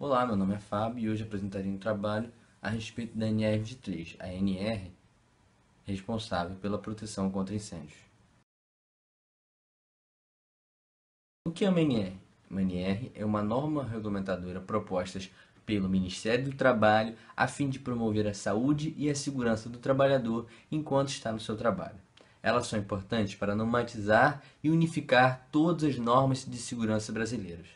Olá, meu nome é Fábio e hoje apresentarei um trabalho a respeito da NR23, a NR responsável pela proteção contra incêndios. O que é uma NR? Uma NR é uma norma regulamentadora proposta pelo Ministério do Trabalho a fim de promover a saúde e a segurança do trabalhador enquanto está no seu trabalho. Elas são importantes para normatizar e unificar todas as normas de segurança brasileiras.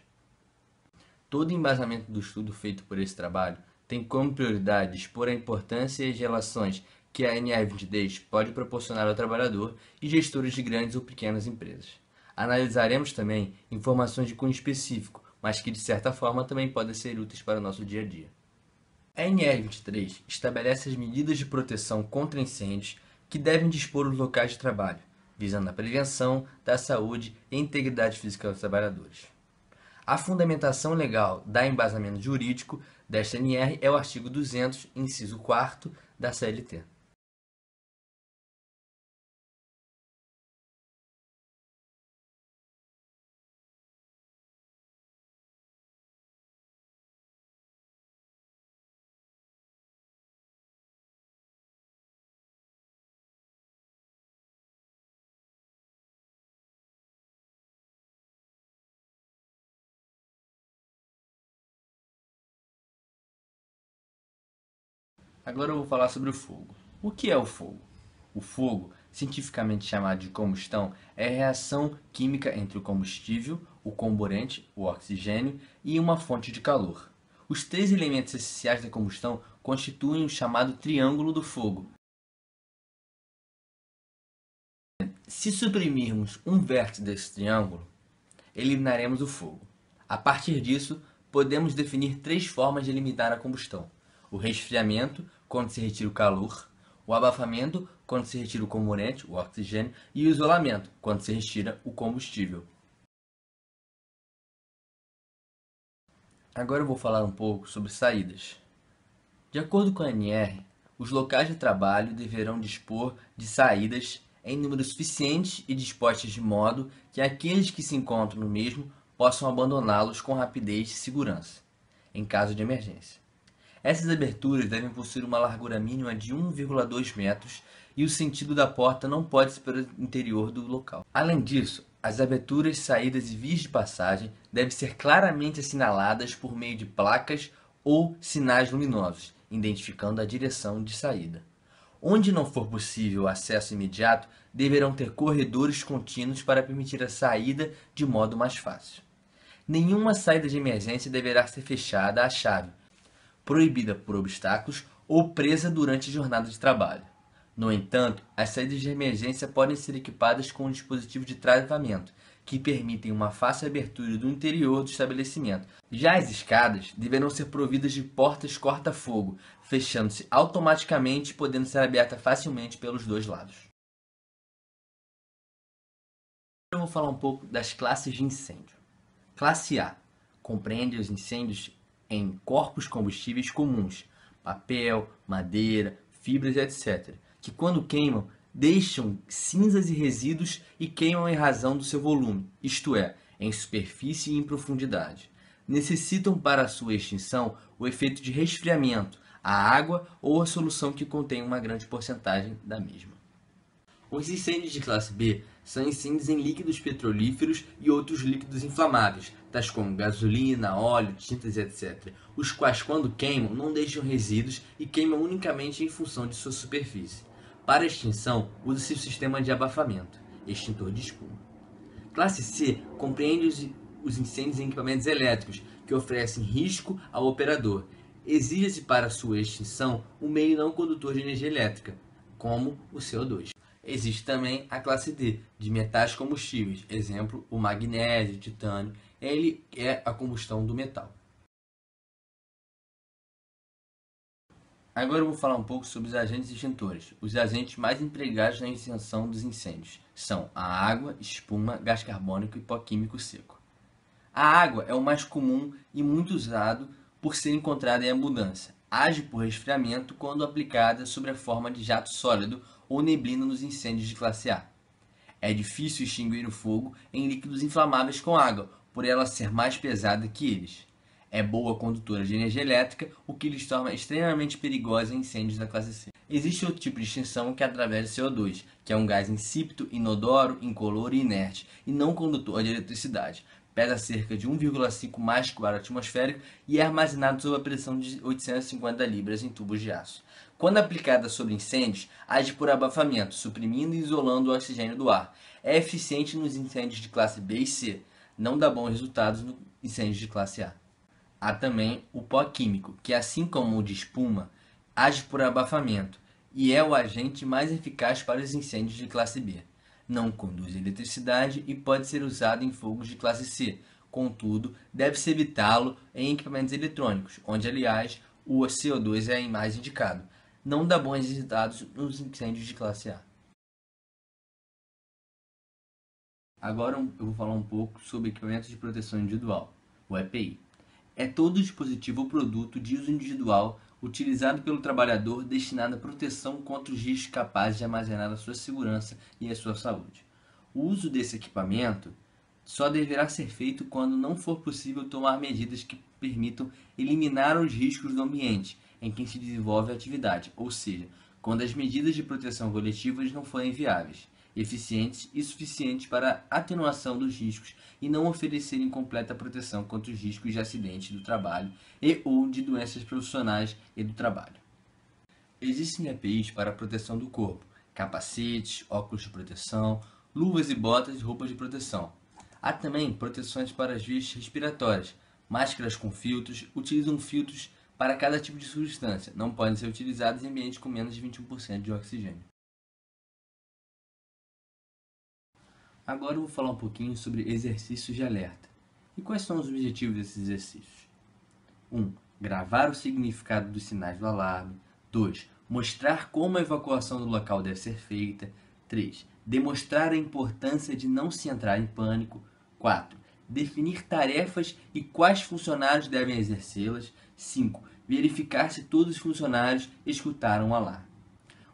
Todo embasamento do estudo feito por esse trabalho tem como prioridade expor a importância e as relações que a NR23 pode proporcionar ao trabalhador e gestores de grandes ou pequenas empresas. Analisaremos também informações de cunho específico, mas que de certa forma também podem ser úteis para o nosso dia a dia. A NR23 estabelece as medidas de proteção contra incêndios que devem dispor os locais de trabalho, visando a prevenção da saúde e integridade física dos trabalhadores. A fundamentação legal da embasamento jurídico desta NR é o artigo 200, inciso 4º da CLT. Agora eu vou falar sobre o fogo. O que é o fogo? O fogo, cientificamente chamado de combustão, é a reação química entre o combustível, o comburente, o oxigênio e uma fonte de calor. Os três elementos essenciais da combustão constituem o chamado triângulo do fogo. Se suprimirmos um vértice desse triângulo, eliminaremos o fogo. A partir disso, podemos definir três formas de eliminar a combustão: o resfriamento, quando se retira o calor; o abafamento, quando se retira o comburente, o oxigênio; e o isolamento, quando se retira o combustível. Agora eu vou falar um pouco sobre saídas. De acordo com a ANR, os locais de trabalho deverão dispor de saídas em número suficiente e dispostas de modo que aqueles que se encontram no mesmo possam abandoná-los com rapidez e segurança, em caso de emergência. Essas aberturas devem possuir uma largura mínima de 1,2 metros e o sentido da porta não pode ser para o interior do local. Além disso, as aberturas, saídas e vias de passagem devem ser claramente assinaladas por meio de placas ou sinais luminosos, identificando a direção de saída. Onde não for possível o acesso imediato, deverão ter corredores contínuos para permitir a saída de modo mais fácil. Nenhuma saída de emergência deverá ser fechada à chave, proibida por obstáculos ou presa durante a jornada de trabalho. No entanto, as saídas de emergência podem ser equipadas com um dispositivo de travamento, que permitem uma fácil abertura do interior do estabelecimento. Já as escadas deverão ser providas de portas corta-fogo, fechando-se automaticamente e podendo ser aberta facilmente pelos dois lados. Agora eu vou falar um pouco das classes de incêndio. Classe A compreende os incêndios em corpos combustíveis comuns, papel, madeira, fibras, etc., que quando queimam deixam cinzas e resíduos e queimam em razão do seu volume, isto é, em superfície e em profundidade. Necessitam para sua extinção o efeito de resfriamento, a água ou a solução que contém uma grande porcentagem da mesma. Os incêndios de classe B são incêndios em líquidos petrolíferos e outros líquidos inflamáveis, tais como gasolina, óleo, tintas, etc., os quais, quando queimam, não deixam resíduos e queimam unicamente em função de sua superfície. Para a extinção, usa-se o sistema de abafamento, extintor de espuma. Classe C compreende os incêndios em equipamentos elétricos, que oferecem risco ao operador. Exige-se para sua extinção um meio não condutor de energia elétrica, como o CO2. Existe também a classe D, de metais combustíveis, exemplo, o magnésio, o titânio. Ele é a combustão do metal. Agora eu vou falar um pouco sobre os agentes extintores. Os agentes mais empregados na extinção dos incêndios são a água, espuma, gás carbônico e pó químico seco. A água é o mais comum e muito usado por ser encontrada em abundância. Age por resfriamento quando aplicada sob a forma de jato sólido ou neblina nos incêndios de classe A. É difícil extinguir o fogo em líquidos inflamáveis com água, por ela ser mais pesada que eles. É boa condutora de energia elétrica, o que lhes torna extremamente perigosa em incêndios da classe C. Existe outro tipo de extinção que é através de CO2, que é um gás insípido, inodoro, incolor e inerte, e não condutor de eletricidade. Pesa cerca de 1,5 mais que o ar atmosférico e é armazenado sob a pressão de 850 libras em tubos de aço. Quando aplicada sobre incêndios, age por abafamento, suprimindo e isolando o oxigênio do ar. É eficiente nos incêndios de classe B e C, não dá bons resultados nos incêndios de classe A. Há também o pó químico, que assim como o de espuma, age por abafamento e é o agente mais eficaz para os incêndios de classe B. Não conduz eletricidade e pode ser usado em fogos de classe C. Contudo, deve-se evitá-lo em equipamentos eletrônicos, onde, aliás, o CO2 é mais indicado. Não dá bons resultados nos incêndios de classe A. Agora eu vou falar um pouco sobre equipamentos de proteção individual, o EPI. É todo dispositivo ou produto de uso individual utilizado pelo trabalhador destinado à proteção contra os riscos capazes de armazenar a sua segurança e a sua saúde. O uso desse equipamento só deverá ser feito quando não for possível tomar medidas que permitam eliminar os riscos do ambiente em que se desenvolve a atividade, ou seja, quando as medidas de proteção coletivas não forem viáveis, eficientes e suficientes para a atenuação dos riscos e não oferecerem completa proteção contra os riscos de acidente do trabalho e ou de doenças profissionais e do trabalho. Existem EPIs para a proteção do corpo, capacetes, óculos de proteção, luvas e botas e roupas de proteção. Há também proteções para as vias respiratórias. Máscaras com filtros utilizam filtros para cada tipo de substância. Não podem ser utilizadas em ambientes com menos de 21% de oxigênio. Agora eu vou falar um pouquinho sobre exercícios de alerta. E quais são os objetivos desses exercícios? 1. Gravar o significado dos sinais do alarme. 2. Mostrar como a evacuação do local deve ser feita. 3. Demonstrar a importância de não se entrar em pânico. 4. Definir tarefas e quais funcionários devem exercê-las. 5. Verificar se todos os funcionários escutaram o alarme.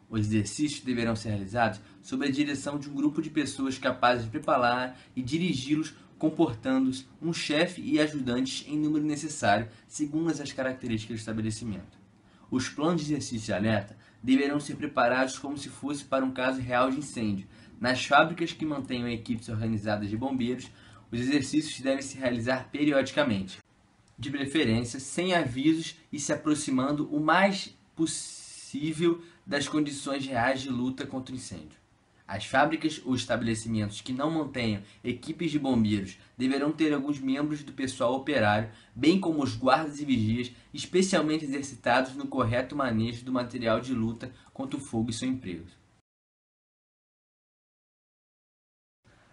Os exercícios deverão ser realizados sob a direção de um grupo de pessoas capazes de preparar e dirigi-los, comportando-se um chefe e ajudantes em número necessário, segundo as características do estabelecimento. Os planos de exercício de alerta deverão ser preparados como se fosse para um caso real de incêndio. Nas fábricas que mantenham equipes organizadas de bombeiros, os exercícios devem se realizar periodicamente, de preferência sem avisos e se aproximando o mais possível das condições reais de luta contra o incêndio. As fábricas ou estabelecimentos que não mantenham equipes de bombeiros deverão ter alguns membros do pessoal operário, bem como os guardas e vigias, especialmente exercitados no correto manejo do material de luta contra o fogo e seus empregos.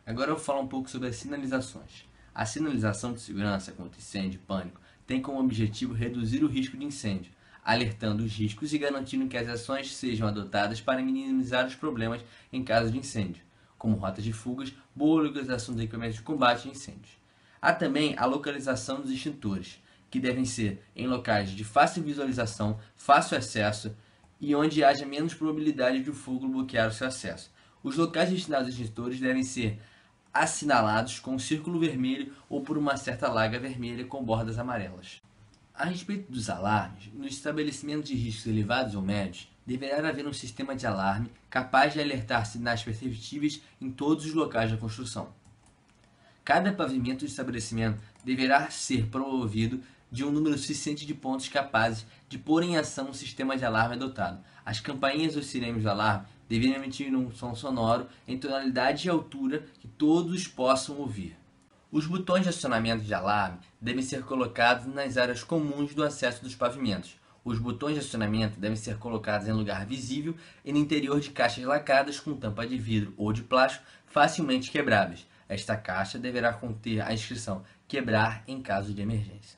Agora eu vou falar um pouco sobre as sinalizações. A sinalização de segurança contra incêndio e pânico tem como objetivo reduzir o risco de incêndio, alertando os riscos e garantindo que as ações sejam adotadas para minimizar os problemas em caso de incêndio, como rotas de fugas, boa localização dos equipamentos de combate a incêndios. Há também a localização dos extintores, que devem ser em locais de fácil visualização, fácil acesso e onde haja menos probabilidade de o fogo bloquear o seu acesso. Os locais destinados aos extintores devem ser assinalados com um círculo vermelho ou por uma certa laga vermelha com bordas amarelas. A respeito dos alarmes, nos estabelecimentos de riscos elevados ou médios, deverá haver um sistema de alarme capaz de alertar sinais perceptíveis em todos os locais da construção. Cada pavimento do estabelecimento deverá ser provido de um número suficiente de pontos capazes de pôr em ação um sistema de alarme adotado. As campainhas ou sirenes do alarme deveriam emitir um som sonoro em tonalidade e altura que todos possam ouvir. Os botões de acionamento de alarme devem ser colocados nas áreas comuns do acesso dos pavimentos. Os botões de acionamento devem ser colocados em lugar visível e no interior de caixas lacradas com tampa de vidro ou de plástico facilmente quebráveis. Esta caixa deverá conter a inscrição "quebrar em caso de emergência".